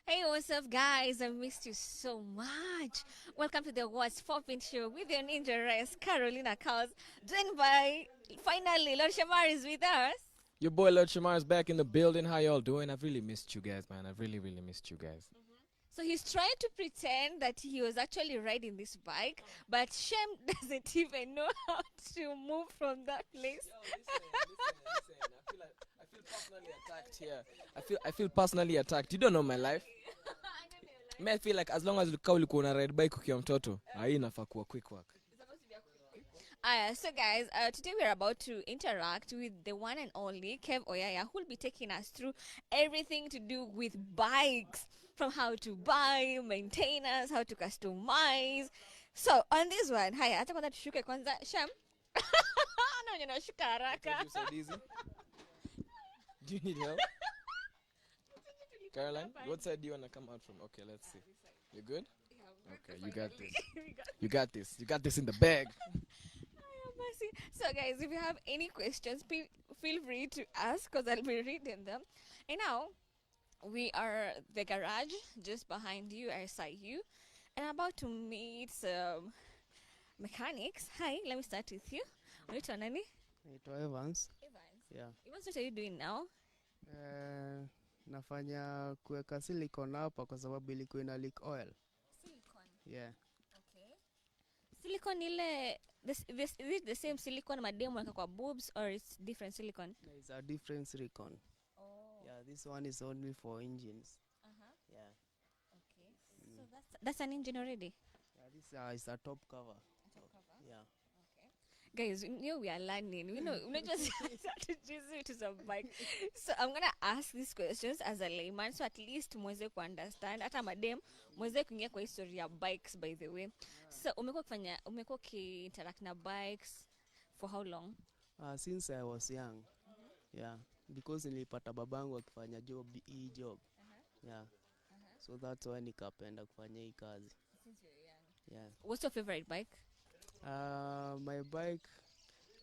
Hey, what's up, guys? I missed you so much. Welcome to the Poppin Show with your ninja race, Carolina Cows, joined by finally Lord Shamar is with us. Your boy Lord Shamar is back in the building. How y'all doing? I've really missed you guys, man. I've really missed you guys. So he's trying to pretend that he was actually riding this bike, but Shem doesn't even know how to move from that place. I feel personally attacked here. I feel personally attacked. You don't know my life. Me, I feel like as long as ulikuwa una ride bike ukiwa mtoto, hii inafaa kuwa quick work. So guys, today we're about to interact with the one and only Kev Oyaya, who will be taking us through everything to do with bikes, from how to buy, maintenance, how to customize. So on this one, haya, hata kwanza tushuke kwanza, Sham. No, you know, shuka haraka. Do you need help? Caroline, what side do you want to come out from? Okay, let's see. You good? Okay, you got this. You got this. You got this in the bag. So guys, if you have any questions, feel free to ask because I'll be reading them. And now, we are the garage just behind you, I saw you. And I'm about to meet some mechanics. Hi, let me start with you. Unaitwa nani? Naitwa Evans. Evans. Yeah. Evans, what are you doing now? Nafanya kuweka silicone hapa kwa sababu ilikuwa ina leak oil. Silicone. Yeah. Okay. Silicone ile is it the same silicone mademu weka kwa boobs or it's different silicone? No, it's a different silicone. Oh. Yeah, this one is only for engines. Uh-huh. Yeah. Okay. So that's an engine already. Yeah, this is a top cover. Top cover. Yeah. Guys, we are learning. We know we're not just introduce to some bike. So I'm gonna ask these questions as a layman, so at least mweze understand. Hata madem mweze kuingia kwa history ya bikes, by the way. So umekuwa interact na bikes for how long? Since I was young. Yeah, because nilipata babangu akifanya hii job. Yeah. So that's why nikapenda kufanya hii kazi. Since you're young. Yeah. What's your favorite bike? My bike,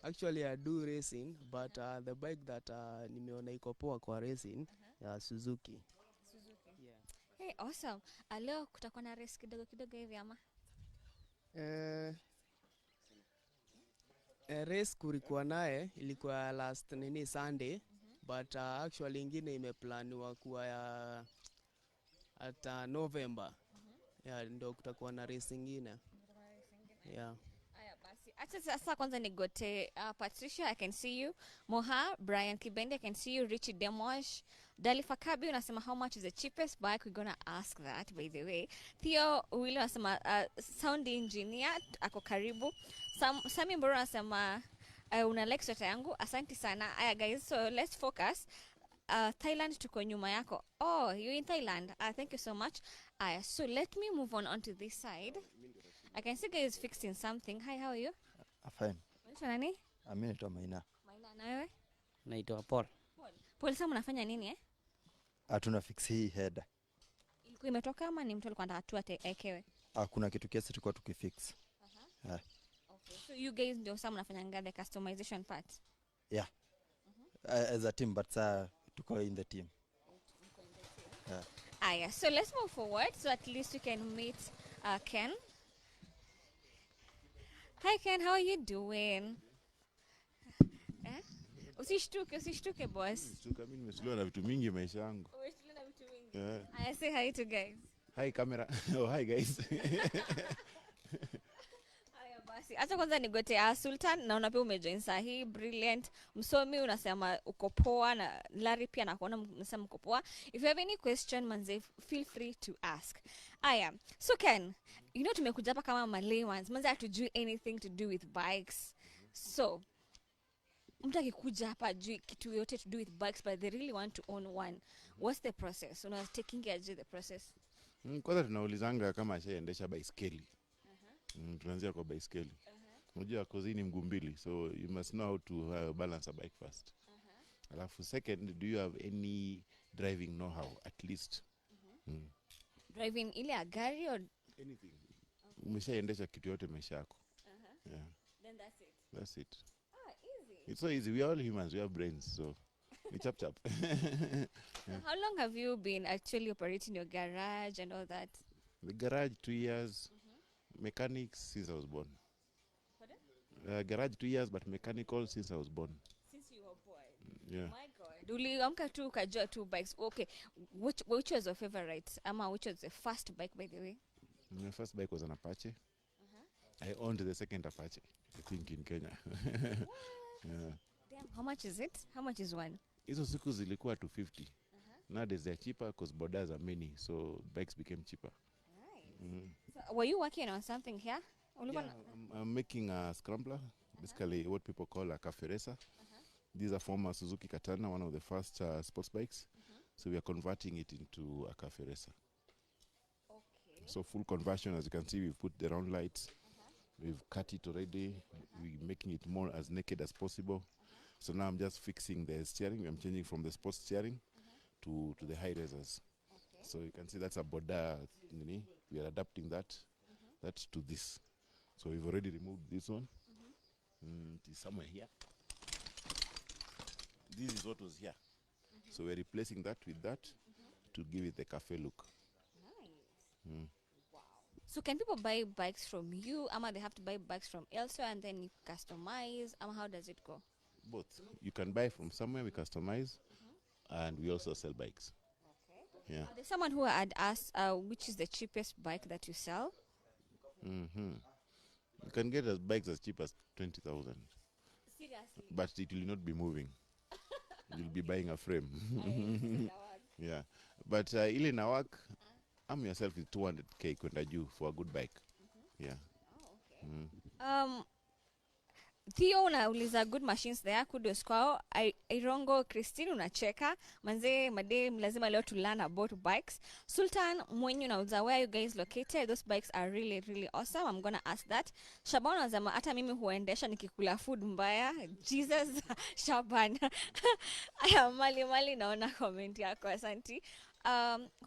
actually I do racing, but the bike that nimeona iko poa kwa racing, Suzuki. Suzuki. Yeah. Hey, awesome. Leo kutakuwa na race kidogo hivi ama? Race kulikuwa naye ilikuwa last Sunday, but actually ingine imeplaniwa kuwa ya at November. Yeah, ndio kutakuwa na race ingine. Yeah. Acha sasa kwanza nigote Patricia, I can see you. Moha, Brian Kibende, I can see you. Richie Demosh, Dali Fakabi unasema how much is the cheapest bike? We're gonna ask that, by the way. Theo William unasema sound engineer ako karibu. Sami Mboro unasema una like sweta yangu. Asante sana. Aya guys, so let's focus. Thailand tuko nyuma yako. Oh, you in Thailand. Thank you so much. So let me move on to this side. I can see guys fixing something. Hi, how are you? Fine. Unaitwa nani? Mimi naitwa Maina. Maina, na wewe? Naitwa Paul. Paul, sasa mnafanya nini Tuna fix hii header. Ilikuwa imetoka ama ni mtu alikuwa anataka tu aekewe? Kuna kitu kiasi tulikuwa tukifix. Okay. So you guys ndio sasa mnafanya the customization part? Yeah. As a team, but tuko in the team. Yeah. So let's move forward so at least we can meet Ken. Hi Ken, how are you doing? Usishtuke boss. Mimi nimesuluwa na vitu mingi maisha yangu. Umesuluwa na vitu mingi. Yeah. I say hi to guys. Hi camera. Oh hi guys. Haya basi. Acha kwanza nigote Sultan, naona pia umejoin sahi, brilliant. Msomi unasema uko poa, na Larry pia nakuona unasema uko poa. If you have any question manze, feel free to ask. So Ken, you know tumekuja hapa kama malayans, manze hatujui anything to do with bikes. So mtu akikuja hapa ajui kitu yote to do with bikes but they really want to own one. What's the process? Una taking care of the process? Kwanza tunaulizanga kama ashaendesha baiskeli. Tunaanzia kwa baiskeli. Unajua kozi ni mguu mbili, so you must know how to balance a bike first. Alafu second, do you have any driving know-how at least? Driving ile ya gari or anything? Umeshaendesha kitu yote maisha yako. Yeah. Then that's it. That's it. Easy. It's so easy. We are all humans. We have brains, so we chap. So how long have you been actually operating your garage and all that? The garage 2 years, mechanics since I was born. Garage 2 years, but mechanical since I was born. Since you were born. Yeah. My God. Uliamka tu ukajua two bikes. Okay. Which was your favorite? Ama which was the first bike, by the way? My first bike was an Apache. I owned the second Apache, I think, in Kenya. Yeah. Damn, how much is it? How much is one? Hizo siku zilikuwa 250. Nowadays they're cheaper because borders are many, so bikes became cheaper. Nice. So were you working on something here? Yeah, I'm making a scrambler, basically what people call a cafe racer. These are former Suzuki Katana, one of the first sports bikes. So we are converting it into a cafe racer. Okay. So full conversion, as you can see, we've put the round lights. We've cut it already. We're making it more as naked as possible. So now I'm just fixing the steering. I'm changing from the sports steering to the high racers. Okay. So you can see that's a border. We are adapting that to this. So we've already removed this one. It is somewhere here. This is what was here. So we're replacing that with that to give it the cafe look. Nice. So can people buy bikes from you? Ama they have to buy bikes from elsewhere and then you customize? Ama how does it go? Both. You can buy from somewhere, we customize, and we also sell bikes. Okay. Yeah. There's someone who had asked which is the cheapest bike that you sell? You can get us bikes as cheap as 20,000, Seriously? but it will not be moving. You'll be buying a frame. Yeah. But ile na work, I'm yourself is 200k kwenda juu for a good bike. Yeah. Theo unauliza good machines there, kudos kwao. Irongo Christine unacheka. Manze madem lazima leo to learn about bikes. Sultan Mwenyu unauliza where you guys located? Those bikes are really really awesome. I'm gonna ask that. Shaban unasema hata mimi huendesha nikikula food mbaya. Jesus Shaban. Aya mali naona comment yako, asanti.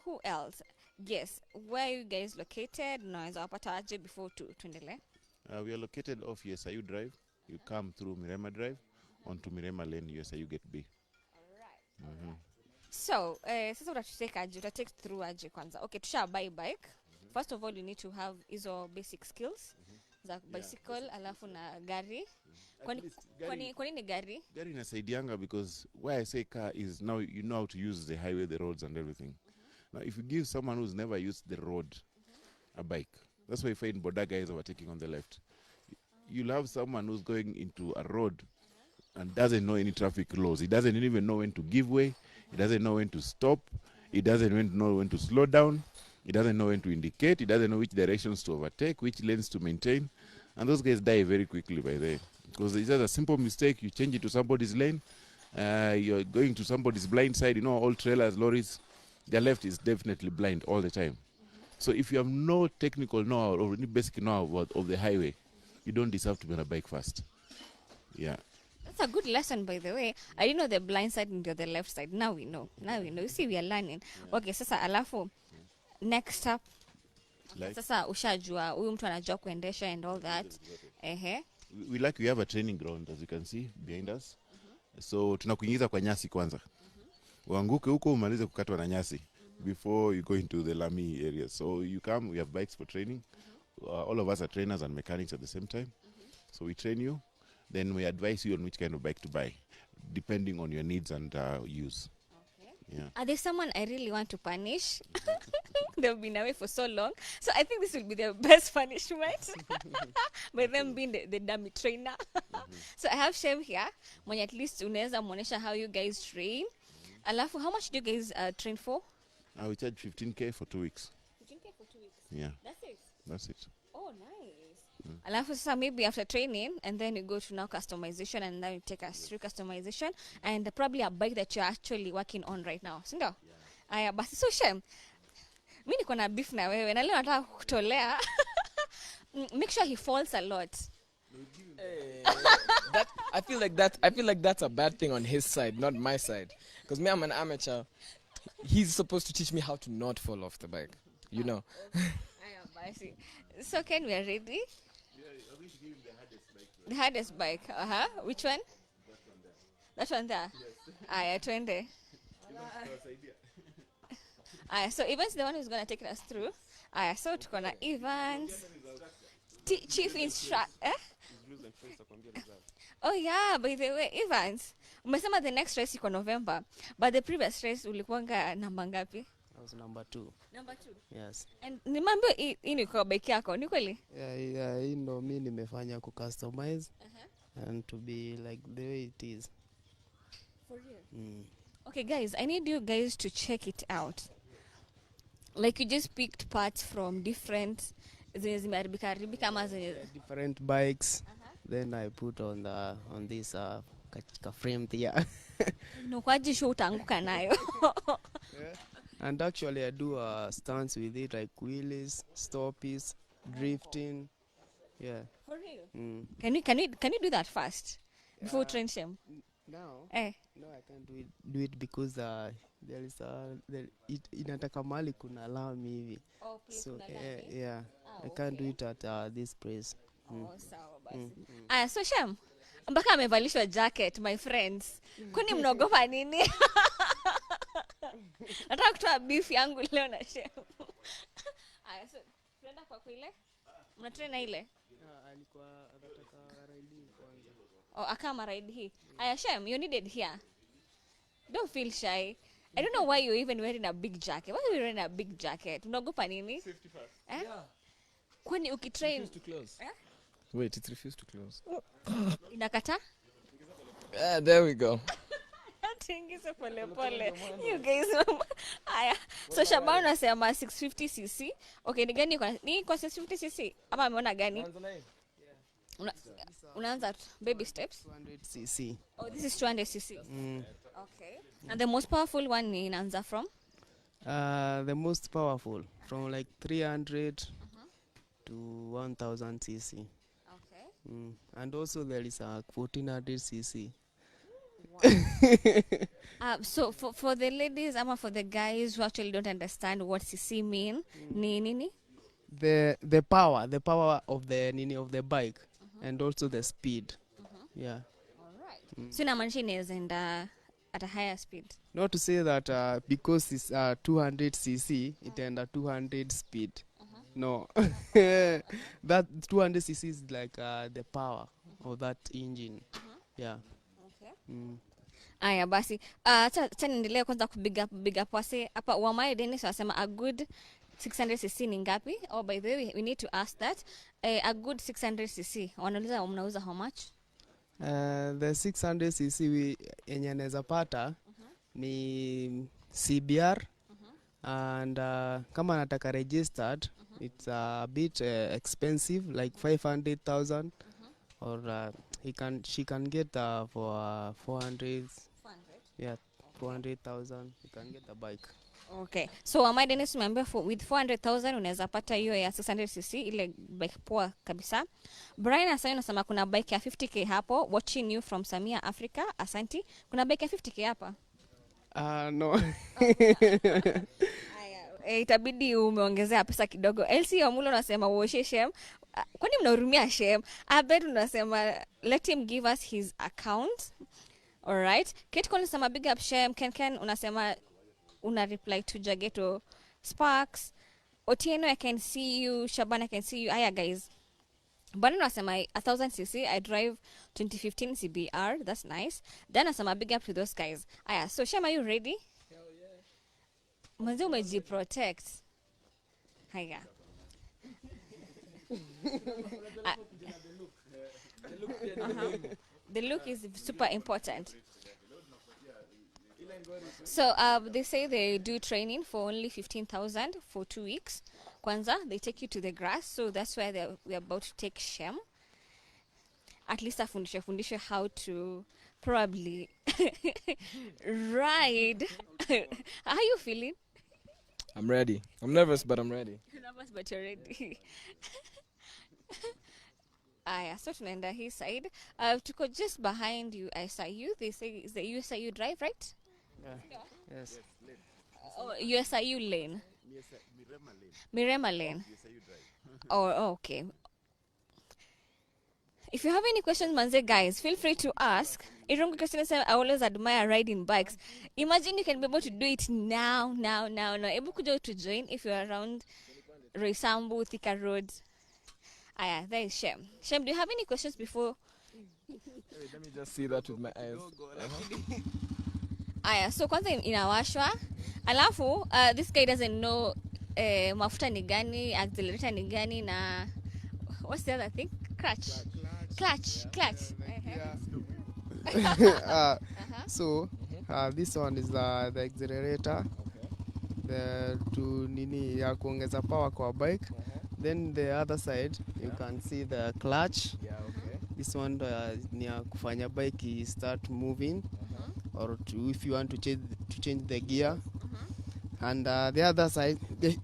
Who else? Yes, where you guys located? Unaweza wapata aje before tuendelee? We are located off USIU Drive. You come through Mirema Drive onto Mirema Lane, USIU Gate B. Alright. So, sasa utatake through aje kwanza. Okay, tusha buy bike. First of all, you need to have hizo basic skills za bicycle, alafu na gari. Kwa nini gari? Gari inasaidianga because why I say car is now you know how to use the highway, the roads and everything. Now, if you give someone who's never used the road a bike, that's why you find border guys overtaking on the left. You'll have someone who's going into a road and doesn't know any traffic laws. He doesn't even know when to give way. He doesn't know when to stop. He doesn't know when to slow down. He doesn't know when to indicate. He doesn't know which directions to overtake, which lanes to maintain. And those guys die very quickly by then. Because it's just a simple mistake. You change it to somebody's lane. You're going to somebody's blind side. You know, all trailers, lorries, their left is definitely blind all the time. So if you have no technical know-how or any basic know-how of the highway, you don't deserve to be on a bike fast. Yeah. That's a good lesson, by the way. I didn't know the blind side and the left side. Now we know. You see, we are learning. Yeah. Okay, sasa alafu, next up. Like? Sasa ushajua, huyu mtu anajua kuendesha and all that. We have a training ground, as you can see, behind us. So, tunakuingiza kwa nyasi kwanza. Uanguke huko umalize kukatwa na nyasi before you go into the lami area. So, you come, we have bikes for training. All of us are trainers and mechanics at the same time. So we train you, then we advise you on which kind of bike to buy, depending on your needs and use. Okay. Yeah. Are there someone I really want to punish? They've been away for so long. So I think this will be the best punishment. By them being the dummy trainer. So I have Shev here. Mwenye at least unaweza muonesha how you guys train. Alafu, how much do you guys train for? We charge 15k for 2 weeks. 15k for 2 weeks? Yeah. That's it? That's it. Oh, nice. Alafu sasa maybe after training and then you go to now customization and then you take us through customization and probably a bike that you're actually working on right now. Sindo? Aya, basi so Shem. Mimi niko na beef na wewe na leo nataka kutolea. Make sure he falls a lot. I feel like that's a bad thing on his side, not my side. Because me, I'm an amateur. He's supposed to teach me how to not fall off the bike. You know. So Ken, we are ready? Yeah, I'm going to give him the hardest bike. The hardest bike. Which one? That one there? Yes. Aya, twende. Idea. So Evans the one who's gonna take us through. So tuko na Evans, chief instructor. Oh yeah, by the way, Evans, umesema the next race iko November, but the previous race ulikuanga namba ngapi? I was number 2. Number 2. Yes. And nimambo hii ni kwa bike yako, ni kweli? Yeah, hii ndo mimi nimefanya ku customize and to be like the way it is. For real? Okay guys, I need you guys to check it out. Like you just picked parts from different zimeharibika ama different bikes. Then I put on this frame here. Nukwaji show utaanguka nayo. And actually I do stunts with it, like wheelies, stoppies, drifting. Yeah. For real? Can you do that fast before we train him? Now? No, I can't do it because there is inataka mali kuna lami hivi. Oh, please. So yeah. I can't do it at this place. Sawa basi. So Shem, mpaka amevalishwa jacket, my friends. Kwani mnaogopa nini? Nataka kutoa beef yangu leo na Shem. So tunaenda kwa kule. Mnatrain na ile? Alikuwa anataka ride kwanza. Akama ride hii. Shem, you needed here. Don't feel shy. I don't know why you're even wearing a big jacket. Why are you wearing a big jacket? Unaogopa nini? Safety first. Yeah. Kwani ukitrain Refuse to close. Wait, it refused to close. Inakata? There we go. Tingiza pole pole. You guys. So Shabana unasema 650cc. Okay, ni gani kwa 650cc? Ama ameona gani? Unaanza baby steps. 200cc. Oh, this is 200cc. Okay. And the most powerful one ni inaanza from? The most powerful from like 300 to 1000cc. Okay. And also there is a 1400cc. Wow. So for the ladies, for the guys who actually don't understand what cc mean, nini? The power of the bike and also the speed. Yeah. All right. So inamaanisha inaweza enda at a higher speed. Not to say that because it's 200cc it enda 200 speed. No. That 200cc is like the power of that engine. Yeah. Okay. Aya basi. Acha niendelee kwanza kubiga pwase hapa Wamai Dennis wasema a good 600cc ni ngapi? Oh, by the way, we need to ask that. A good 600cc wanauliza mnauza how much? The 600cc yenye naweza pata ni CBR and kama nataka registered it's a bit expensive, like 500,000 or she can get for 400. Yeah, 400,000 you can get the bike. Okay. So Wamai Dennis member with 400,000 unaweza pata hiyo ya 600cc ile bike poa kabisa. Brian Asayo anasema kuna bike ya 50k hapo, watching you from Samia Africa. Asanti. Kuna bike ya 50k hapa? No. Itabidi umeongezea pesa kidogo. LC Omulo anasema uoshe Shem. Kwani mnahurumia Shem? Abed unasema let him give us his account. All right. Kate Collins anasema big up Shem. Ken unasema una reply to Jageto Sparks. Otieno, I can see you. Shabana, I can see you. Aya guys. Bana unasema 1000cc, I drive 2015 CBR. That's nice. Then asema big up to those guys. Aya, so Shem, are you ready? Hell yeah. Manzi umejiprotect. Haya. The look is super important. So they say they do training for only 15,000 for 2 weeks. Kwanza, they take you to the grass, so that's why we're about to take Shem. At least afundishe how to probably ride. How are you feeling? I'm ready. I'm nervous, but I'm ready. You're nervous, but you're ready. So tunaenda his side. Tuko just behind you, SIU. They say is the USIU drive, right? Yeah. Yes. USIU lane. Mirema lane. Oh, okay. If you have any questions, manze guys, feel free to ask. Irungu Christina said, I always admire riding bikes. Imagine you can be able to do it now. Able to join if you're around Roysambu, Thika Road. Aya, there is Shem. Shem, do you have any questions before? Wait, let me just see that with my eyes. Aya, so kwanza inawashwa. Alafu, this guy doesn't know mafuta ni gani, accelerator ni gani, na what's the other thing? Clutch. So this one is the accelerator, the to nini ya kuongeza power kwa bike. Then the other side you can see the clutch. Yeah, okay. This one ni ya kufanya bike start moving, or if you want to change the gear. And the other side,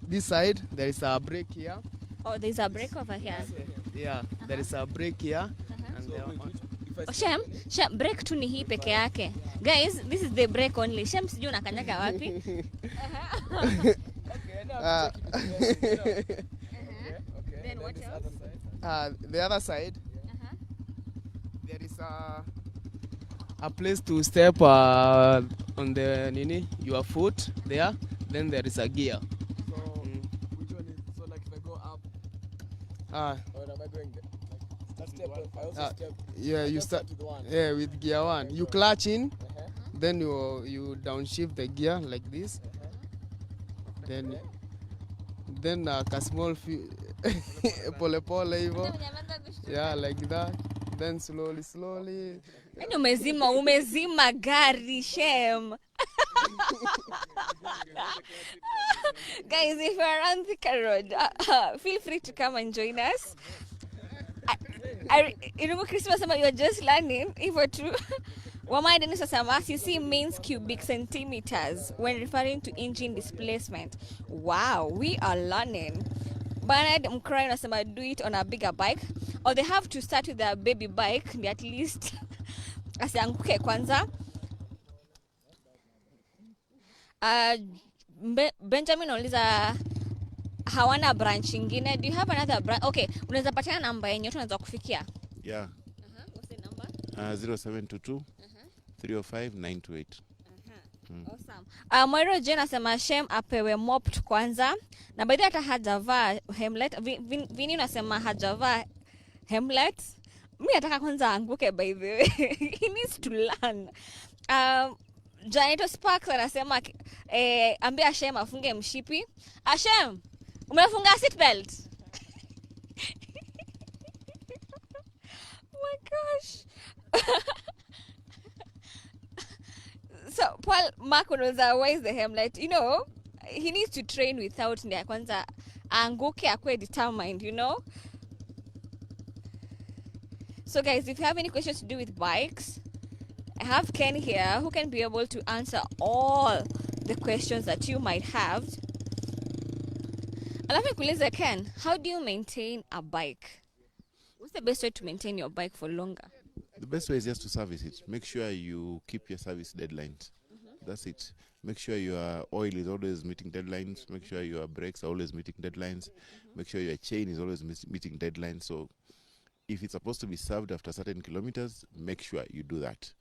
this side, there is a brake here. Oh, there's a brake over here. Yeah, there is a brake here. And So, there wait, Oh, Shem, brake tu ni hii peke yake. Guys, this is the brake only. Shem, sijui unakanyaga wapi. okay, now okay. Then what this else? other side. the other side, there is a place to step on the your foot there. Then there is a gear. So, which one is, so like if I go up, or am I going there? Like, step, I also step. Yeah, you Just start. with one. Yeah, with gear 1. You clutch in, then you downshift the gear like this. Then a small pole hivyo. Yeah, like that. Then slowly. Yaani umezima gari, Shem. Guys, if you're around Thika Road, feel free to come and join us. Irungu Christmas, you're just learning. If we're true, you see means cubic centimeters when referring to engine displacement. Wow, we are learning. Bernard Mkrai unasema do it on a bigger bike, or they have to start with a baby bike at least asianguke kwanza. Benjamin uliza hawana branch ingine. Do you have another branch? Okay, unaweza patiana namba yenye tunaweza kufikia. Yeah. What's the number? 0722 305 928. Awesome. Moiro Jane asema Shem apewe mopped kwanza. Na by the way hata hajavaa helmet. Vini unasema hajavaa helmet. Mimi nataka kwanza anguke by the way. He needs to learn. Janito Sparks anasema ambia Shem afunge mshipi. Shem, umefunga seatbelt? Oh my gosh. So Paul Mark why is the helmet? You know, he needs to train without ndia kwanza anguke akwe determined, you know. So guys, if you have any questions to do with bikes, I have Ken here who can be able to answer all the questions that you might have. Alafu nikuulize Ken, how do you maintain a bike? What's the best way to maintain your bike for longer? The best way is just to service it. Make sure you keep your service deadlines. That's it. Make sure your oil is always meeting deadlines. Make sure your brakes are always meeting deadlines. Make sure your chain is always meeting deadlines. So if it's supposed to be served after certain kilometers, make sure you do that.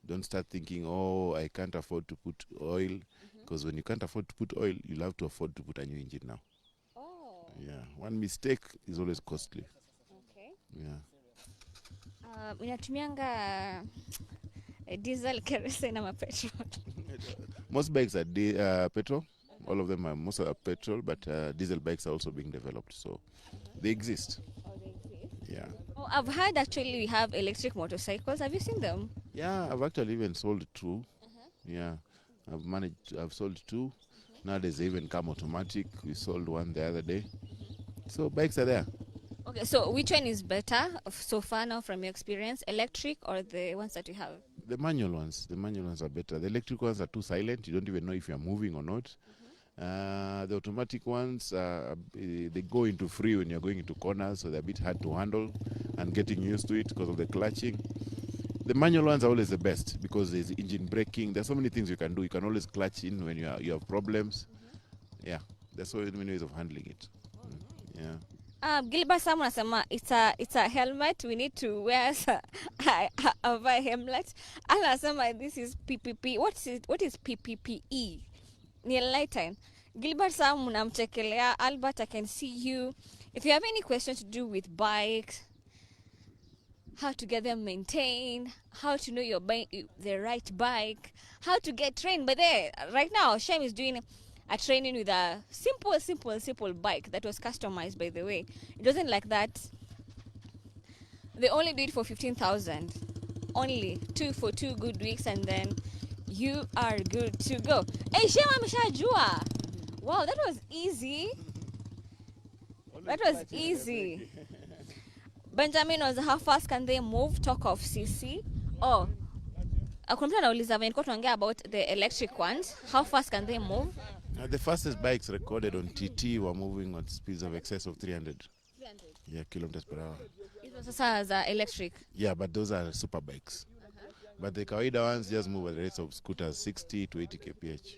Don't start thinking, oh, I can't afford to put oil. Because when you can't afford to put oil, you'll have to afford to put a new engine now. Oh. Yeah. One mistake is always costly. Okay. Yeah. Inatumianga diesel, kerosene ama petrol. Most bikes are petrol. All of them are most are petrol, but diesel bikes are also being developed. So they exist. Oh, they exist. Yeah. Oh, I've heard actually we have electric motorcycles. Have you seen them? Yeah, I've actually even sold 2. Yeah. I've sold 2. Nowadays they even come automatic. We sold one the other day. So bikes are there. Okay, so which one is better so far now from your experience, electric or the ones that you have? The manual ones are better. The electric ones are too silent. You don't even know if you're moving or not. The automatic ones, they go into free when you're going into corners, so they're a bit hard to handle and getting used to it because of the clutching. The manual ones are always the best because there's engine braking. There's so many things you can do. You can always clutch in when you have problems. Yeah, there's so many ways of handling it. Yeah. Gilbert Sam anasema it's a helmet, we need to wear a helmet. Anasema this is PPP. What is PPPE? Ni enlighten. Gilbert Sam unamchekelea. Albert, I can see you. If you have any questions to do with bikes, how to get them maintained, how to know you're buying the right bike, how to get trained. But there, right now, Shem is doing a training with a simple bike that was customized, by the way. It wasn't like that. They only do it for 15,000. Only for 2 good weeks, and then you are good to go. Hey, Shem ameshajua. Wow, that was easy. That was easy. Benjamin was, how fast can they move? Talk of CC. Oh, kuna mtu anauliza when tunaongea about the electric ones, how fast can they move? The fastest bikes recorded on TT were moving at speeds of excess of 300. 300. Yeah, kilometers per hour. Hizo sasa za electric. Yeah, but those are super bikes. But the kawaida ones just move at the rates of scooters, 60 to 80 kph.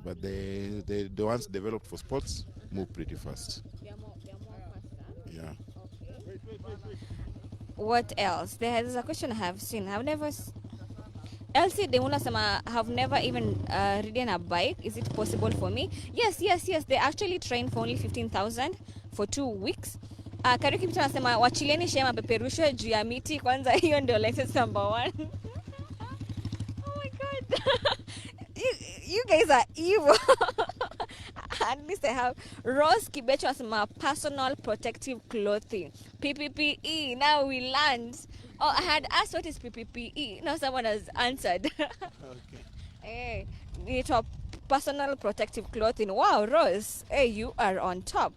But the ones developed for sports move pretty fast. They are more faster. Yeah. What else? There's a question I have seen. I've never Elsie Demuna Sama have never even ridden a bike. Is it possible for me? Yes. They actually train for only 15,000 for 2 weeks. Kariuki mtu anasema wachilieni Shema peperushwe juu ya miti kwanza, hiyo ndio license number 1. Oh my god. you guys are evil. At least I have Rose Kibecho anasema personal protective clothing. PPPE. Now we learned. Oh, I had asked what is PPPE. Now someone has answered. Okay. Hey, it's a personal protective clothing. Wow, Rose. Hey, you are on top.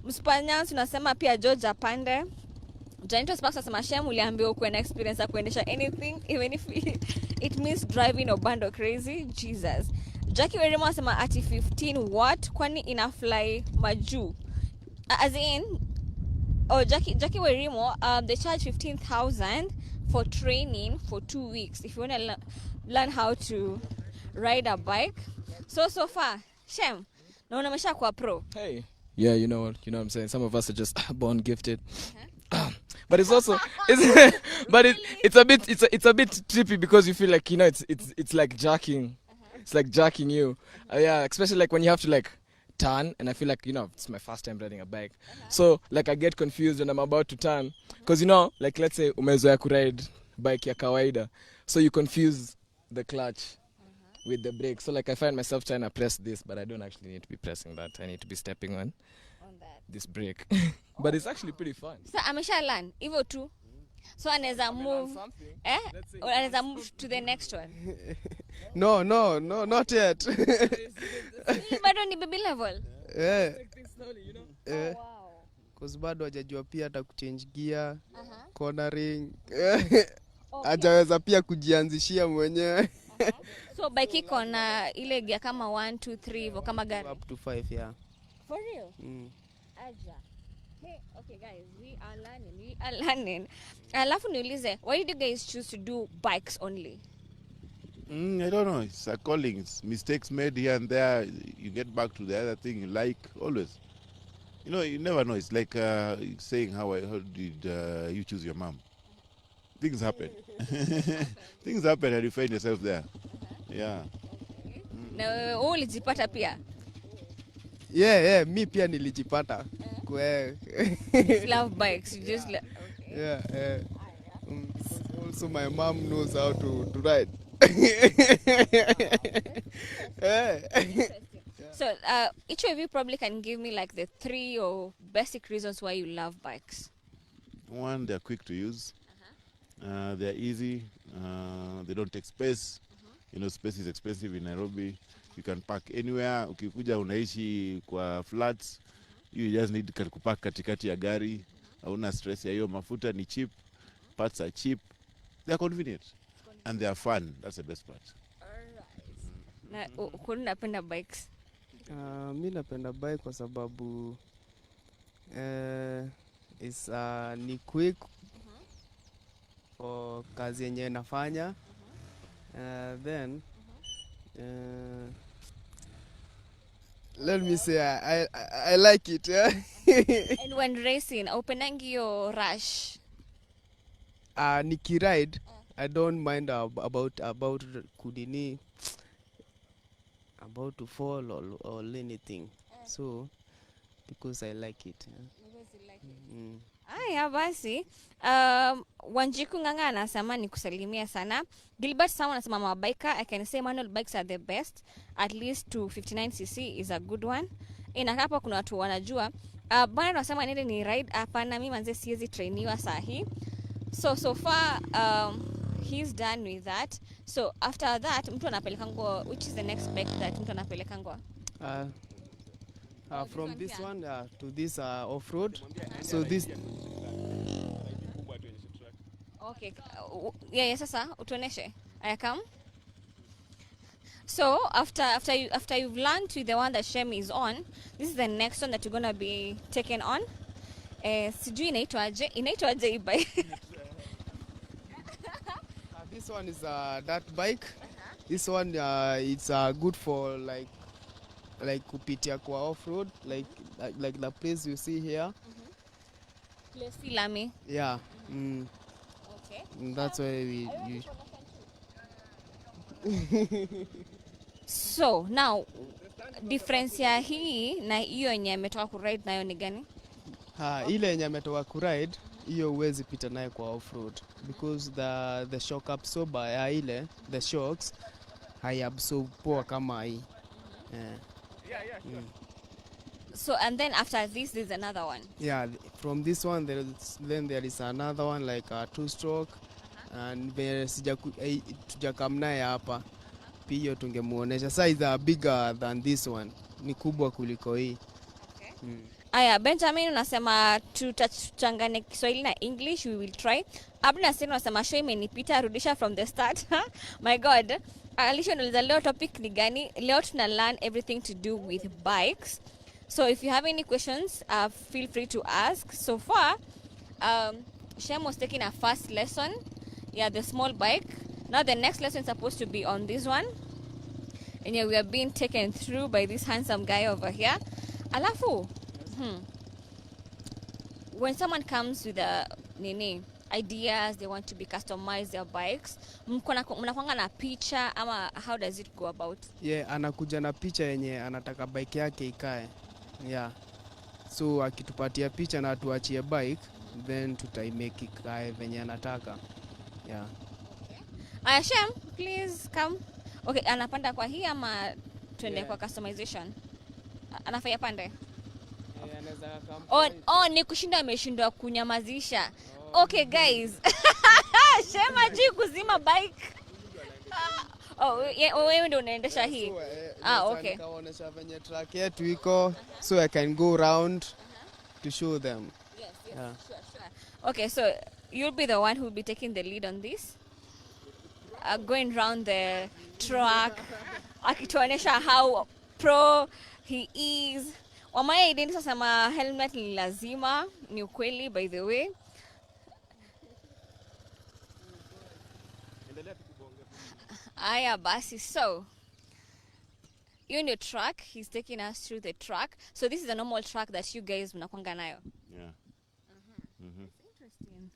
Mspanyans tunasema pia George Pande. Janito Sparks anasema Shem uliambiwa uko na experience ya kuendesha anything even if it means driving or bando crazy. Jesus. Jackie Werimo anasema ati 15 watt kwani ina fly majuu. As in Jackie Werimo, they charge 15,000 for training for 2 weeks if you want to learn how to ride a bike. So far, Shem, naona umeshakuwa pro. Hey. Yeah, you know what I'm saying. Some of us are just born gifted. But it's also it's a bit trippy because you feel like, you know, it's like jacking. It's like jacking you. Yeah, especially like when you have to like turn, and I feel like, you know, it's my first time riding a bike. So like I get confused when I'm about to turn because, you know, like let's say umezoea kuride bike ya kawaida, so you confuse the clutch with the brake. So like I find myself trying to press this, but I don't actually need to be pressing that. I need to be stepping on that, this brake. But it's actually pretty fun. So amesha learn hivyo tu. So anaweza move anaweza move to the next one. No, not yet. Bado ni baby level. Yeah. Slowly, you know. Yeah. Oh, wow. Cause bado hajajua pia hata kuchange gear, cornering. Okay. Hajaweza pia kujianzishia mwenyewe. So bike iko na ile gear kama 1 2 3 hivyo kama gari. Up to 5, yeah. For real? Aja. Hey, okay guys, we are learning. Alafu niulize, why did you guys choose to do bikes only? I don't know. It's a calling. It's mistakes made here and there. You get back to the other thing you like, always. You know, you never know. It's like saying how did you choose your mom? Things happen. Things happen and you find yourself there. Yeah. Na wewe ulijipata pia? Yeah, mi pia nilijipata. You love bikes, you just Yeah. Also my mom knows how to ride. So each of you probably can give me like the 3 or basic reasons why you love bikes. One, they're quick to use. They're easy. They don't take space. You know, space is expensive in Nairobi. You can park anywhere. Ukikuja unaishi kwa flats, you just need to park katikati ya gari. Hauna stress ya hiyo, mafuta ni cheap. Parts are cheap. They're convenient. And they are fun. That's the best part. Na kwani unapenda bikes? Mi napenda bike kwa sababu ni quick for kazi yenye nafanya. Then let me say I like it. Yeah. And when racing, upendangi yo rush? Nikiride, I don't mind about kudini about to fall or anything. So because I like it. Mm. Aya basi, Wanjiku Nganga anasema ni kusalimia sana. Gilbert Sawa anasema mabiker, I can say manual bikes are the best. At least to 59cc is a good one. Hapa kuna watu wanajua. Bwana anasema nende ni ride hapana, mimi manze siwezi trainiwa sahi. So far he's done with that. So after that mtu anapeleka ngo, which is the next bike that mtu anapeleka ngo? From this one to this off-road. So this Okay. Yeah, sasa utuoneshe. I come. So after you've learned with the one that Shem is on, this is the next one that you're gonna be taken on. Sijui inaitwaje hii bike. This one is that bike. This one it's good for like kupitia kwa off-road, like the place you see here. Place Lami. Yeah. Okay. That's why we use. So now difference ya hii na hiyo yenye ametoka kuride nayo ni gani? Ile yenye ametoka kuride hiyo huwezi pita nayo kwa off-road because the shock absorber ya ile the shocks haiabsorb poa kama hii. So and then after this there's another one. Yeah, from this one there is another one like a two-stroke and tujakamnaye hapa pia tungemuonesha. Size are bigger than this one, ni kubwa kuliko hii. Okay. Aya, Benjamin unasema tutachangane Kiswahili na English, we will try. Abna Sen unasema show imenipita, rudisha from the start. My God. Alisha nauliza leo topic ni gani? Leo tuna learn everything to do with bikes. So if you have any questions, feel free to ask. So far, Shem was taking a first lesson. Yeah, the small bike. Now the next lesson is supposed to be on this one. And yeah, we are being taken through by this handsome guy over here. Alafu, when someone comes with ideas, they want to be customize their bikes, mnakwanga na picha ama how does it go about? Yeah, anakuja na picha yenye anataka bike yake ikae. Yeah. So akitupatia picha na tuachie bike, then tutaimake ikae venye anataka. Yeah. Okay. Shem, please come. Okay, anapanda kwa hii ama tuende kwa customization? Anafanya pande? Ni kushinda ameshindwa kunyamazisha. Okay guys. Shem ajui kuzima bike. Wewe ndio unaendesha hii. Okay. Nikaonesha venye track yetu iko so I can go around to show them. Yes, sure. Okay, so you'll be the one who will be taking the lead on this. Going around the track, akituonesha how pro he is. Wamaya ideni sasema helmet ni lazima, ni ukweli by the way. Aya basi, so you're in your track, he's taking us through the track. So this is a normal track that you guys mnakwanga nayo. Yeah. Interesting.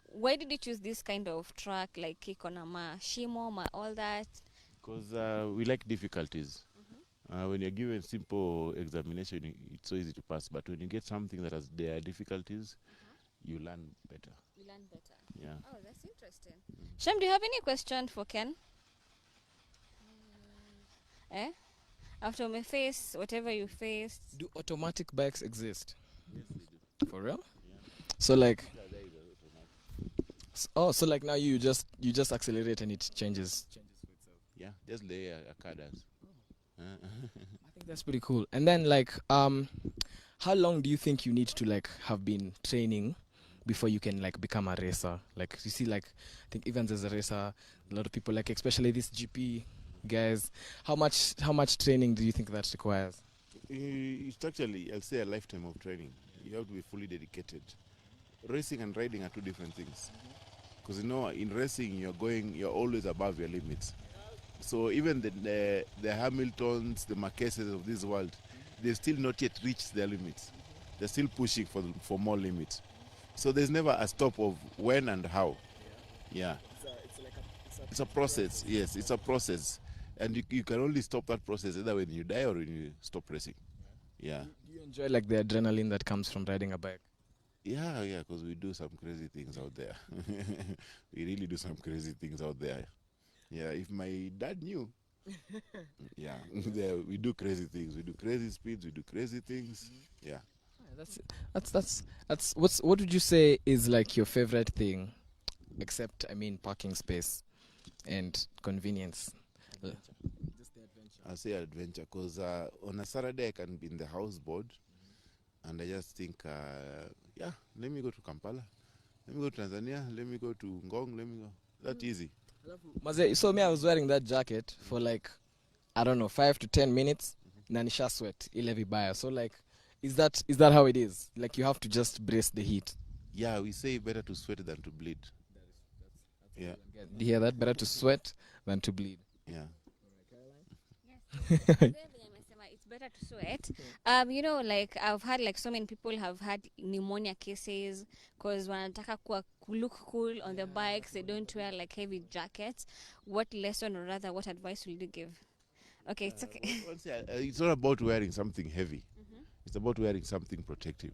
Why did you choose this kind of track, like ikona shimo, all that? Because we like difficulties. When you're given simple examination, it's so easy to pass. But when you get something that has their difficulties, you learn better. Yeah. Oh, that's interesting. Shem, do you have any question for Ken? After we face whatever you faced. Do automatic bikes exist? Yes, they do. For real? Yeah. So like so like now you just accelerate and it changes for itself. Yeah, just lay a car does. I think that's pretty cool. And then like how long do you think you need to like have been training before you can like become a racer? Like you see, like I think Evans is a racer, a lot of people like, especially these GP guys. How much training do you think that requires? It's actually, I'll say, a lifetime of training. You have to be fully dedicated. Racing and riding are two different things. Because in racing you're always above your limits. So even the Hamiltons, the Marquezes of this world, they've still not yet reached their limits. They're still pushing for more limits. So there's never a stop of when and how. Yeah. It's a process. Yes, it's a process. And you can only stop that process either when you die or when you stop racing. Yeah. Do you enjoy like the adrenaline that comes from riding a bike? Yeah, because we do some crazy things out there. We really do some crazy things out there. Yeah, if my dad knew, yeah, we do crazy things. We do crazy speeds. We do crazy things. Yeah. That's what would you say is like your favorite thing, except I mean parking space and convenience? Just the adventure. I say adventure because on a Saturday I can be in the houseboat and I just think, yeah, let me go to Kampala, let me go to Tanzania, let me go to Ngong, let me go. That easy. Maze, you saw me, I was wearing that jacket for like, I don't know, 5 to 10 minutes. Na nisha sweat ile vibaya. So like, is that how it is? Like you have to just brace the heat. Yeah, we say better to sweat than to bleed. Yeah. Do you hear that? Better to sweat than to bleed. Yeah. It's better to sweat. You know, like I've had like so many people have had pneumonia cases because wanataka look cool on the bikes. They don't wear like heavy jackets. What lesson or rather what advice will you give? Okay, it's okay. It's not about wearing something heavy. It's about wearing something protective.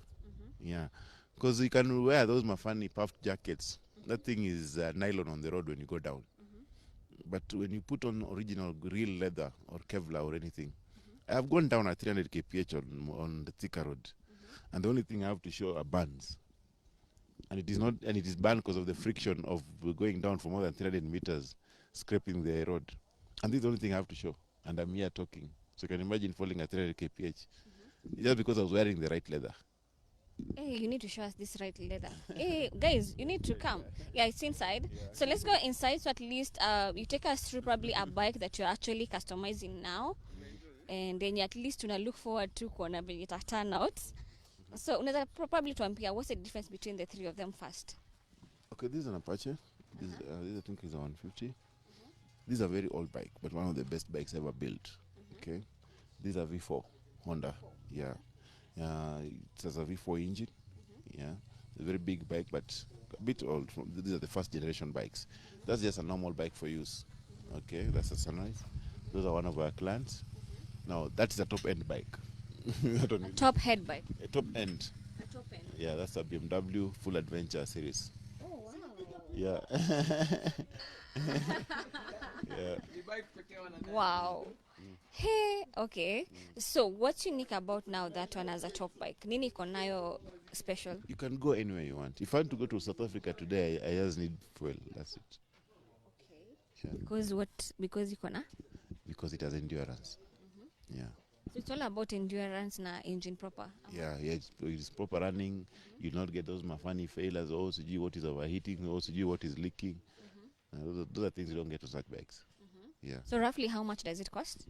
Yeah. Because you can wear those mafani puffed jackets. That thing is nylon on the road when you go down. But when you put on original real leather or Kevlar or anything, I've gone down at 300 kph on the thicker road, and the only thing I have to show are bands, and it is banned because of the friction of going down for more than 300 meters, scraping the road, and this is the only thing I have to show, and I'm here talking. So you can imagine falling at 300 kph, just because I was wearing the right leather. Hey, you need to show us this right leather. Hey, guys, you need to come. Yeah, it's inside. So let's go inside. So at least you take us through probably a bike that you're actually customizing now. And then at least you look forward to kuona vile ita turn out. So unaweza probably tuambia what's the difference between the three of them first? Okay, this is an Apache. This I think is a 150. This is a very old bike, but one of the best bikes ever built. Okay, this is a V4 Honda. Yeah. It has a V4 engine. Yeah, it's a very big bike, but a bit old. These are the first generation bikes. That's just a normal bike for use. Okay, that's a Sunrise. Those are one of our clients. Now that is a top end bike. Top head bike. A top end. A top end. Yeah, that's a BMW Full Adventure series. Oh wow. Yeah. Yeah. Wow. Hey, okay. So what's unique about now that one as a top bike? Nini iko nayo special? You can go anywhere you want. If I want to go to South Africa today, I just need fuel. That's it. Okay. Yeah. Because what? Because you na? Because it has endurance. Yeah. So it's all about endurance na engine proper. Yeah, it's proper running. You not get those mafani failures. Or also what is overheating. Or also what is leaking. Those are things you don't get on such bikes. Yeah. So roughly how much does it cost?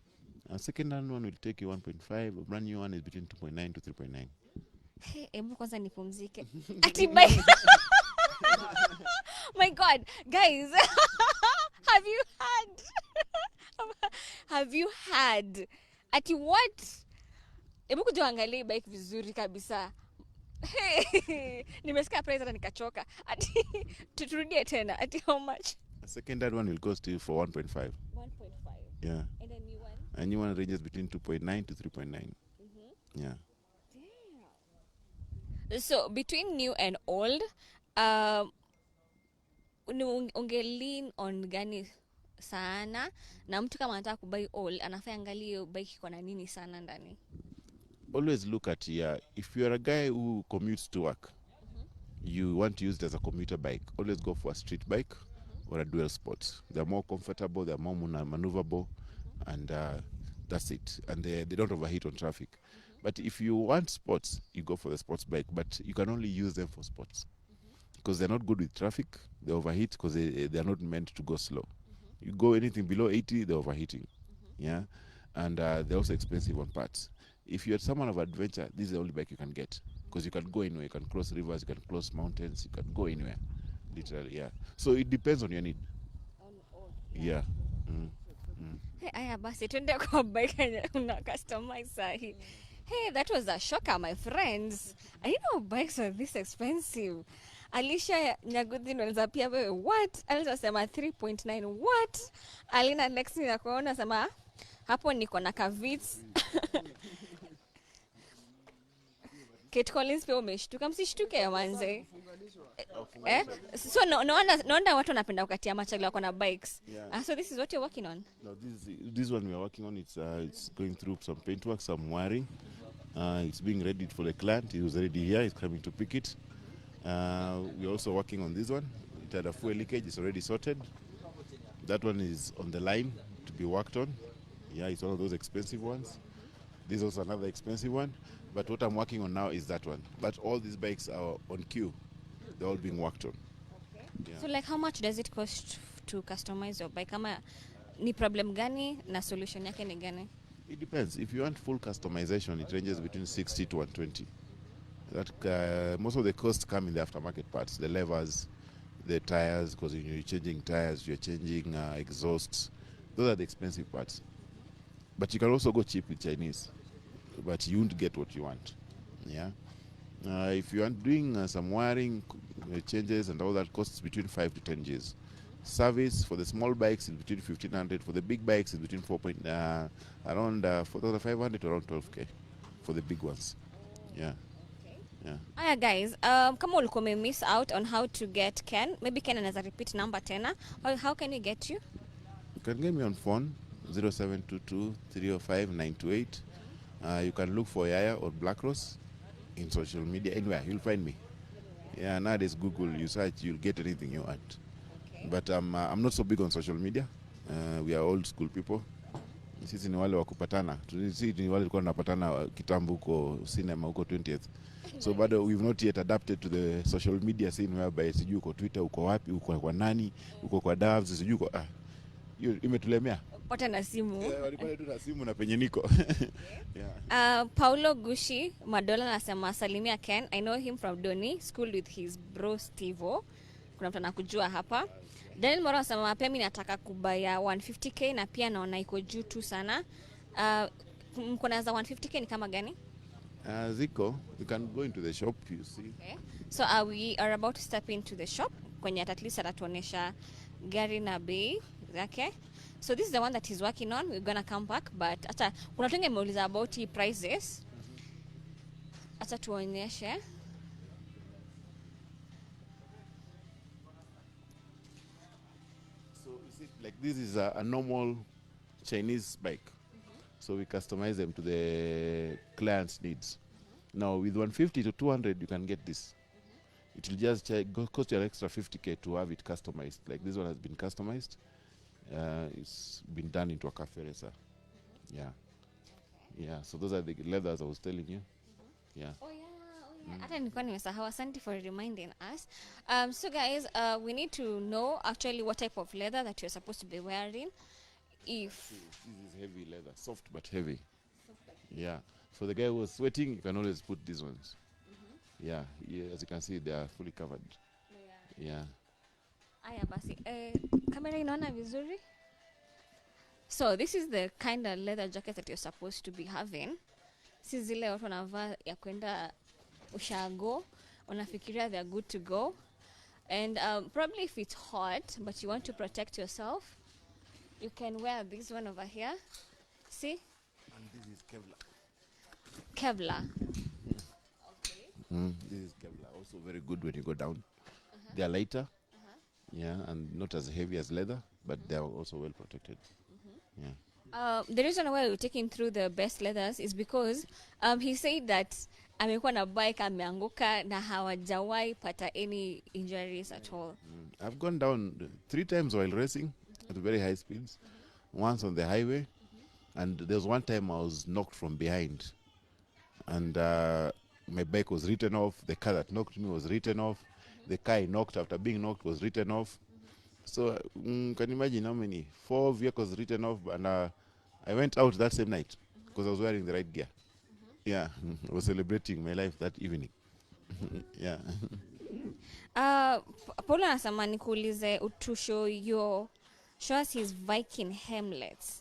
A second-hand one will take you 1.5. A brand new one is between 2.9 to 3.9. Hey, hebu kwanza nipumzike. Ati bike. My God, guys, have you had? Ati what? Hebu kuja angalia bike vizuri kabisa. Hey, nimesikia price hata nikachoka. Ati tuturudie tena. Ati how much? A second-hand one will cost you for 1.5. 1.5. Yeah. And a new one? A new one ranges between 2.9 to 3.9. Yeah. Damn. So between new and old, unge lean on gani sana, na mtu kama anataka kubai old anafaa angalie bike iko na nini sana ndani? Always look at if you are a guy who commutes to work, you want to use it as a commuter bike, always go for a street bike or a dual sport. They're more comfortable, they're more maneuverable, and that's it. And they don't overheat on traffic. But if you want sports, you go for the sports bike, but you can only use them for sports because they're not good with traffic. They overheat because they're not meant to go slow. You go anything below 80, they're overheating. Yeah, and they're also expensive on parts. If you're someone of adventure, this is the only bike you can get because you can go anywhere. You can cross rivers, you can cross mountains, you can go anywhere. Literally, yeah. So it depends on your need. Yeah. Hey, aya basi twende kwa bike yenye una customize sahi. Hey, that was a shocker, my friends. I didn't know bikes were this expensive. Alicia Nyaguthi naliza pia wewe what? Aliza sema 3.9 what? Alina next ni nakuona sema hapo niko na kavits. Kate Collins pia umeshtuka, msishtuke manze. So no watu wanapenda kukatia machali wako na bikes. Yeah. So this is what you're working on? No, this one we are working on. It's going through some paintwork, some wiring. It's being ready for the client. He was already here. He's coming to pick it. We're also working on this one. It had a fuel leakage. It's already sorted. That one is on the line to be worked on. Yeah, it's one of those expensive ones. This is also another expensive one. But what I'm working on now is that one. But all these bikes are on queue. They're all being worked on. Okay. Yeah. So like how much does it cost to customize your bike? Kama ni problem gani na solution yake ni gani? It depends. If you want full customization, it ranges between 60 to 120. That most of the costs come in the aftermarket parts, the levers, the tires, because you're changing tires, you're changing exhausts. Those are the expensive parts. But you can also go cheap with Chinese, but you won't get what you want. Yeah. If you are doing some wiring changes and all that, costs between 5 to 10 Gs. Service for the small bikes is between 1,500. For the big bikes is between around 4,500 to around 12K for the big ones. Yeah. Okay. Yeah. Aya guys, kama ulikuwa miss out on how to get Ken, maybe Ken anaweza repeat number tena. How can we get you? You can get me on phone 0722 305 928. You can look for Oyaya or Blackrose in social media. Anywhere, you'll find me. Yeah, nowadays Google, you search, you'll get anything you want. Okay. But I'm not so big on social media. We are old school people. Sisi ni wale wa kupatana. Sisi ni wale walikuwa tunapatana kitambo huko cinema huko 20th. So bado we've not yet adapted to the social media scene whereby sijui uko Twitter, uko wapi, uko kwa nani, uko kwa Davs, sijui uko imetulemea. Pata na simu. Walikuwa tu na simu na penye niko. Yeah. Paulo Gushi Madola anasema salimia Ken. I know him from Doni, school with his bro Stevo. Kuna mtu anakujua hapa. Daniel Moro anasema pia mimi nataka kubaya 150k na pia naona iko juu tu sana. Mko na za 150k ni kama gani? Ziko, you can go into the shop, you see. Okay. So we are about to step into the shop kwenye at least atatuonesha gari na bei zake. So this is the one that he's working on. We're gonna come back, but acha kuna tunge muuliza about the prices. Acha tuonyeshe. So you see, like this is a normal Chinese bike. So we customize them to the client's needs. Now with 150 to 200, you can get this. It will just cost you an extra 50k to have it customized. Like this one has been customized. It's been done into a cafe racer. Yeah. Yeah, so those are the leathers I was telling you. Yeah. Oh yeah. Hata nilikuwa nimesahau. Asante for reminding us. So guys, we need to know actually what type of leather that you're supposed to be wearing. If This is heavy leather, soft but heavy. Yeah. For the guy who was sweating, you can always put these ones. Yeah, as you can see, they are fully covered. Yeah. Aya basi. Kamera inaona vizuri? So this is the kind of leather jacket that you're supposed to be having. Si zile watu wanavaa ya kwenda ushago, unafikiria they're good to go. And probably if it's hot, but you want to protect yourself, you can wear this one over here. See? And this is Kevlar. Kevlar. This is Kevlar, also very good when you go down. They are lighter, yeah, and not as heavy as leather, but they are also well protected. Yeah. The reason why we're taking through the best leathers is because he said that amekuwa na bike ameanguka na hawajawahi pata any injuries at all. I've gone down 3 times while racing at very high speeds. Once on the highway, and there was one time I was knocked from behind, and my bike was written off. The car that knocked me was written off. The car I knocked after being knocked was written off. So can you imagine how many? 4 vehicles written off, and I went out that same night because I was wearing the right gear. Yeah, I was celebrating my life that evening. Yeah. Paula anasema nikuulize to show your show us his Viking hemlets.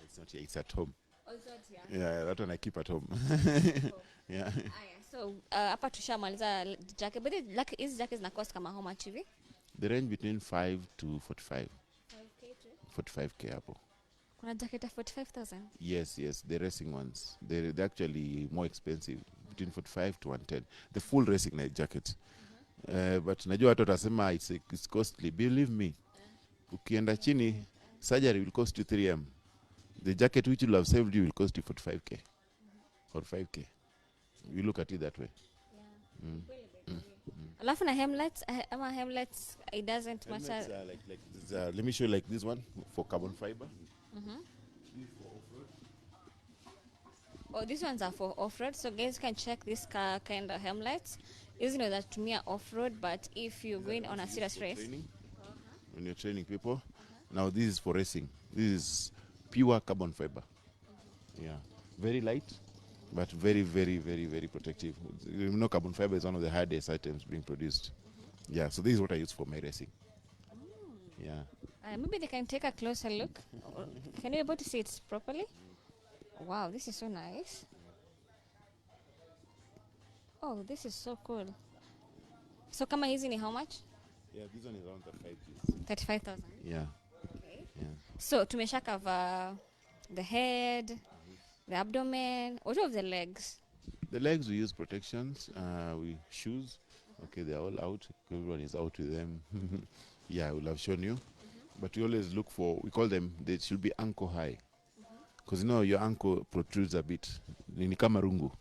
It's not here, it's at home. Also, Yeah, that one I keep at home. Yeah. So hapa tushamaliza jacket, but hizi jackets na cost kama how much hivi? They range between 5 to 45. 5k too. 45k hapo. Kuna jacket ya 45,000. Yes, the racing ones. They're actually more expensive, between 45 to 110. The full racing night jackets. But najua watu watasema it's costly. Believe me, ukienda chini, surgery will cost you 3M. The jacket which will have saved you will cost you 45k. 45k. You look at it that way. Alafu na hemlets, hemlets, it doesn't Helmets matter. are like this, let me show you like this one for carbon fiber. Oh, these ones are for off-road. So guys can check this kind of helmets. Isn't that to me off-road, but if you're going on a serious race. Training. When you're training people. Now this is for racing. This is pure carbon fiber. Yeah. Very light, but very, very, very, very protective. You know, carbon fiber is one of the hardest items being produced. Yeah, so this is what I use for my racing. Yeah. Maybe they can take a closer look. Can you be able to see it properly? Wow, this is so nice. Oh, this is so cool. So kama hizi ni how much? Yeah, this one is around 35. 35,000. Yeah. Okay. Yeah. So tumesha cover the head, the abdomen. What of the legs? The legs we use protections, we shoes. Okay, they're all out. Everyone is out with them. Yeah, I will have shown you. But we always look for, we call them, they should be ankle high. Because you know your ankle protrudes a bit. Ni kama rungu.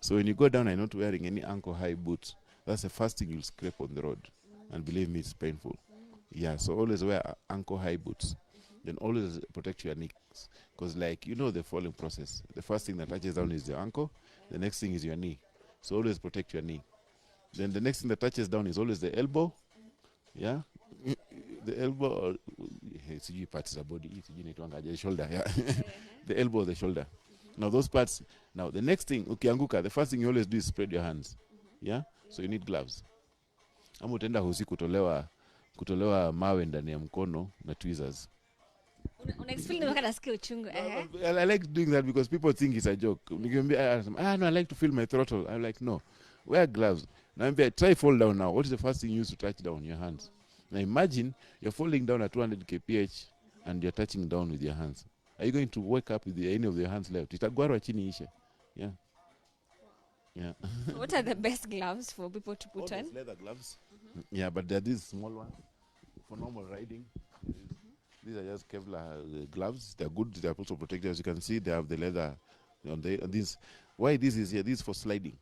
So when you go down and not wearing any ankle high boots, that's the first thing you'll scrape on the road. And believe me, it's painful. Yeah, so always wear ankle high boots. Then always protect your knees. Because like, you know the falling process. The first thing that touches down is your ankle. The next thing is your knee. So always protect your knee. Then the next thing that touches down is always the elbow. Yeah. The elbow or parts of the body. The shoulder. Yeah. The elbow or the shoulder. Now those parts. Now the next thing, ukianguka, the first thing you always do is spread your hands. Yeah. So you need gloves. Ama utaenda hosi kutolewa mawe ndani ya mkono na tweezers. I like doing that because people think it's a joke. I like to feel my throttle. I'm like, no, wear gloves. Now try fall down now. What is the first thing you use to touch down? Your hands. Now imagine you're falling down at 200 kph and you're touching down with your hands. Are you going to wake up with any of your hands left? Itagwarwa chini ishe. Yeah. Yeah. What are the best gloves for people to put on? Leather gloves. Yeah, but there are these small ones for normal riding. These are just Kevlar gloves. They're good. They're also protected. As you can see, they have the leather on these. Why this is here? This is for sliding.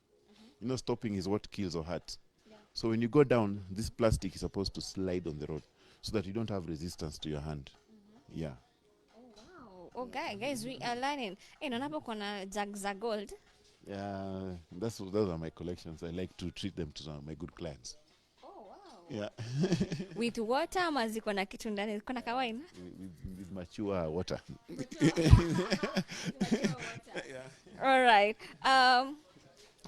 You know, stopping is what kills or hurts. Yeah. So when you go down, this plastic is supposed to slide on the road so that you don't have resistance to your hand. Yeah. Oh, wow. Oh, guys, we are learning. Hey, naona kuna za gold. Yeah, those are my collections. I like to treat them to some of my good clients. Yeah. With water ama ziko na kitu ndani? Ziko na kawaina? With mature water. All right.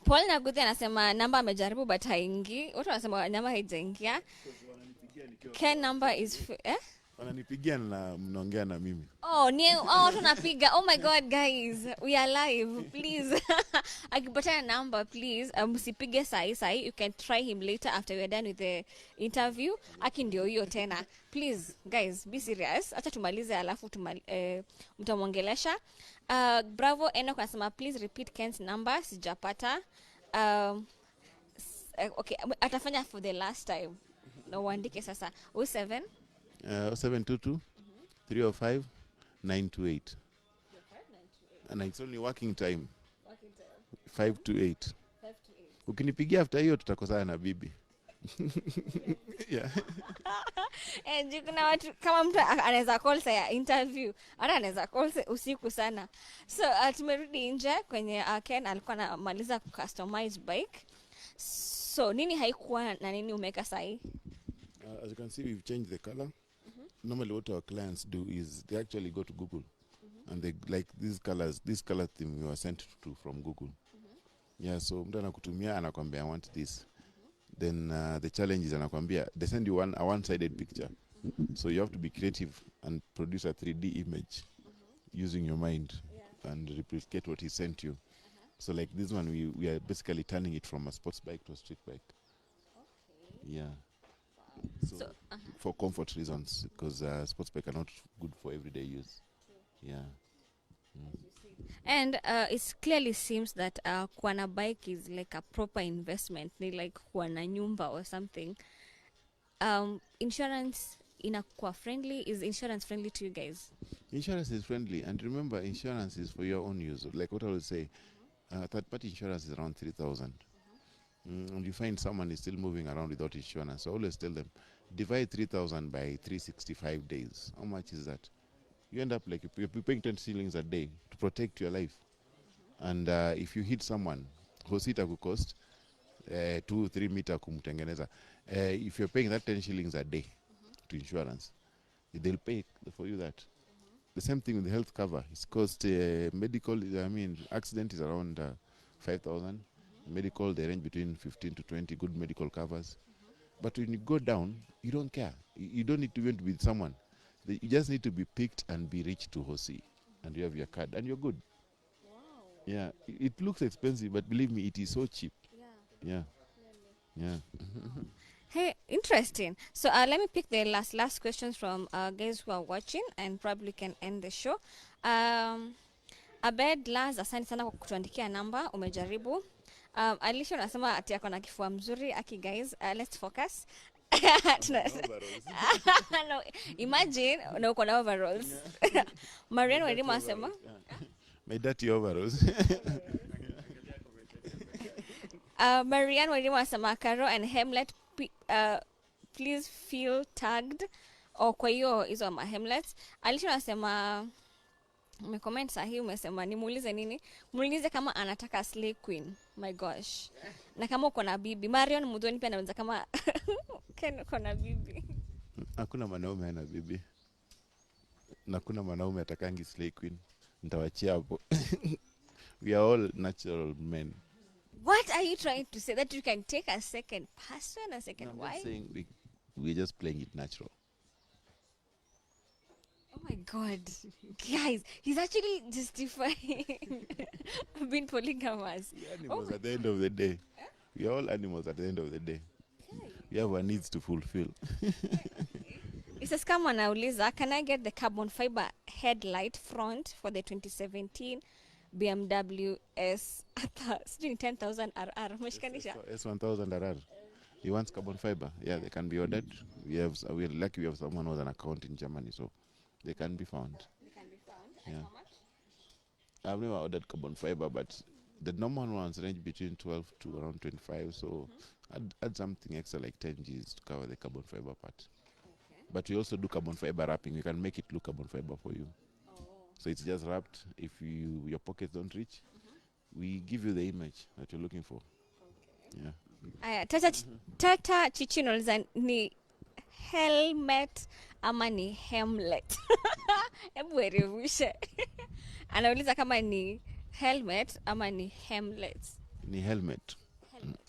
Paul Naguthi anasema namba amejaribu but haingii. Watu wanasema namba haijaingia. Ken number is Wananipigia na mnaongea na mimi. Watu napiga. Oh my god, guys. We are live. Please. Akipata number, please. Msipige sahi. You can try him later after we're done with the interview. Aki ndio hiyo tena. Please, guys, be serious. Acha tumalize alafu mtamwongelesha. Bravo Enoch anasema please repeat Ken's number. Sijapata. Okay, atafanya for the last time. Na uandike sasa. 07 722 305 928. And it's only working time. 5 to 8. Ukinipigia after hiyo tutakosana na bibi. Yeah. Kuna watu kama mtu anaweza call saya interview, hata anaweza call usiku sana. So tumerudi nje kwenye Ken alikuwa anamaliza customize bike. So nini haikuwa na nini umeka sahi? As you can see, we've changed the color. Normally what our clients do is they actually go to Google and they like these colors, this color theme we were sent to from Google. Yeah, so mtu anakutumia anakwambia I want this. Then the challenge is anakwambia they send you a one-sided picture. So you have to be creative and produce a 3D image using your mind and replicate what he sent you. So like this one, we are basically turning it from a sports bike to a street bike. Yeah. So, for comfort reasons, because sports bike are not good for everyday use. Yeah. And it clearly seems that kuwa na bike is like a proper investment. Ni like kuwa na nyumba or something. Insurance inakuwa friendly. Is insurance friendly to you guys? Insurance is friendly, and remember, insurance is for your own use. Like what I would say, third-party insurance is around 3,000. And you find someone is still moving around without insurance. So I always tell them, divide 3,000 by 365 days. How much is that? You end up like you're paying 10 shillings a day to protect your life. And if you hit someone, hosita could cost 2-3 meter kumtengeneza. If you're paying that 10 shillings a day to insurance, they'll pay for you that. The same thing with the health cover. It's cost medical, accident is around 5,000. Medical, they range between 15 to 20 good medical covers. But when you go down, you don't care. You don't need to even be with someone. You just need to be picked and be rich to Hosi. And you have your card and you're good. Wow. Yeah. It looks expensive, but believe me, it is so cheap. Yeah. Yeah. Hey, interesting. So let me pick the last questions from guys who are watching, and probably can end the show. Abed Laz, asante sana kwa kutuandikia namba, umejaribu. Alisha unasema ati yako na kifua mzuri. Aki guys, let's focus. No, imagine na uko na overalls. Marian Walimu asema My dirty overalls. Marian Walimu asema Karo and Hamlet, please feel tagged. O kwa hiyo hizo ma Hamlets. Alisha unasema umecomment sahi, umesema nimuulize nini? Muulize kama anataka slay queen. My gosh. Na kama uko na bibi. Marion Mudhoni pia anauliza kama uko na bibi. Hakuna mwanaume ana bibi. Na kuna mwanaume atakangi slay queen. Nitawachia hapo. We are all natural men. What are you trying to say? That you can take a second person, a second I'm wife? just saying we're just playing it natural. Oh my God. Guys, he's actually justifying being polygamous. We're animals at the end of the day. We are all animals at the end of the day. We have our needs to fulfill. It says, come on, Auliza, can I get the carbon fiber headlight front for the 2017 BMW S 10,000 RR? Umeshikanisha? S1000 RR. You want carbon fiber? Yeah, they can be ordered. We're lucky we have someone who has an account in Germany, so they can be found. They can be found. Yeah. And how much? I've never ordered carbon fiber, but the normal ones range between 12 to around 25. So add something extra like 10 Gs to cover the carbon fiber part. Okay. But we also do carbon fiber wrapping. We can make it look carbon fiber for you. Oh. So it's just wrapped. If your pockets don't reach, we give you the image that you're looking for. Okay. Yeah. Aya, Tata Chichi nauliza ni helmet ama ni Hamlet? Hebu erevushe. Anauliza kama ni helmet ama ni Hamlet. Ni helmet.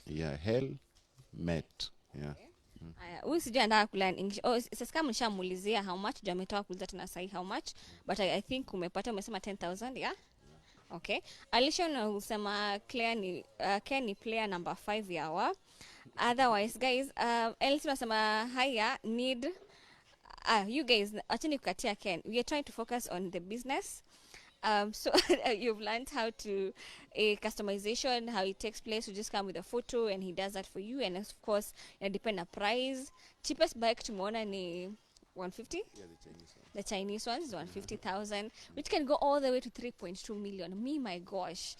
Yeah, helmet. Yeah. Aya, huyu sijui anataka kulearn English. Oh, sasa kama nishamuulizia how much, ndio ametoa kuuliza tena sahi how much, but I think umesema 10,000, yeah? Okay. Alisha unasema Claire ni player number 5 yawa. Otherwise guys, Elsie unasema haya need you guys acheni kukatia Ken. We are trying to focus on the business. So you've learned how to customization, how it takes place. You just come with a photo and he does that for you, and of course depend on price. Cheapest bike tumeona ni 150. Yeah, The Chinese ones, 150,000, which can go all the way to 3.2 million. Me, my gosh.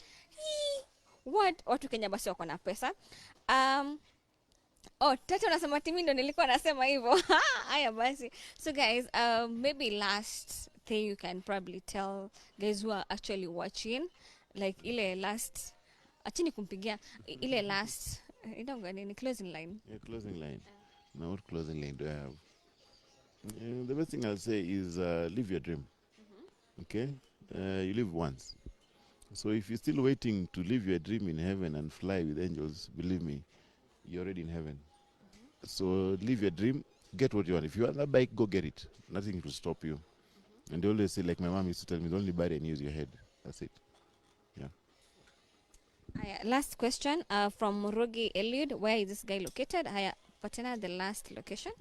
What? Watu Kenya basi wako na pesa. Tata unasema timi ndo nilikuwa nasema hivyo. Haya basi. So guys, maybe last thing you can probably tell guys who are actually watching, like ile last, achini kumpigia, ile last, ni closing line. Yeah, closing line. Now what closing line do I have? The best thing I'll say is live your dream. Okay? You live once. So if you're still waiting to live your dream in heaven and fly with angels, believe me, you're already in heaven. So live your dream get what you want. If you want that bike, go get it. Nothing will stop you. And they always say, like my mom used to tell me, only buy and use your head. That's it. Last question from Murugi Eliud. Where is this guy located? Patena, the last location.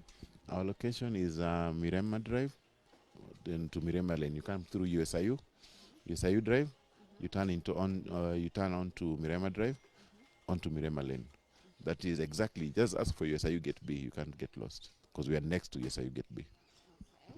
Our location is Mirema Drive, then to Mirema Lane. You come through USIU Drive. You turn onto Mirema Drive, onto Mirema Lane. That is exactly, just ask for USIU Gate B. You can't get lost because we are next to USIU Gate B.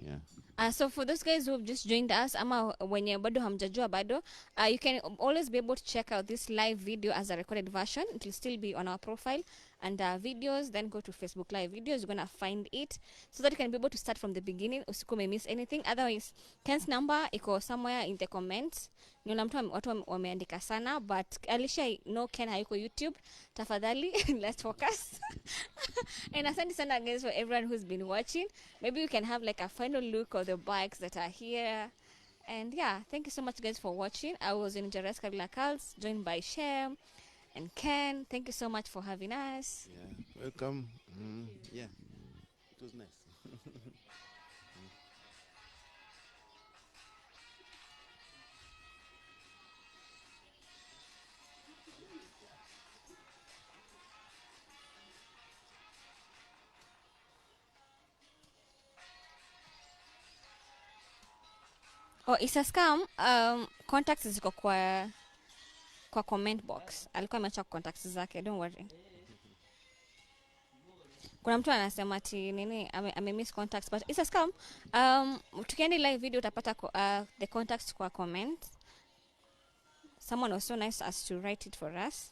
Yeah. So for those guys who have just joined us, ama wenye bado hamjajua bado, you can always be able to check out this live video as a recorded version. It will still be on our profile and videos. Then go to Facebook Live videos. You're gonna find it so that you can be able to start from the beginning. Usikume miss anything. Otherwise, Ken's number iko somewhere in the comments. Niona watu wameandika sana, but Alicia no Ken hayuko YouTube. Tafadhali, let's focus. And asante sana guys for everyone who's been watching. Maybe we can have like a final look of the bikes that are here. And yeah, thank you so much guys for watching. I was in Jaraska Carls, joined by Shem and Ken. Thank you so much for having us. Yeah. Welcome. Yeah. It was nice. Oh, it's a scam. Contacts ziko kwa comment box. Alikuwa ameacha contacts zake, don't worry. Kuna mtu anasema ati nini ame miss contacts, but it's a scam. Tukienda live video utapata the contacts kwa comment. Someone was so nice as to write it for us.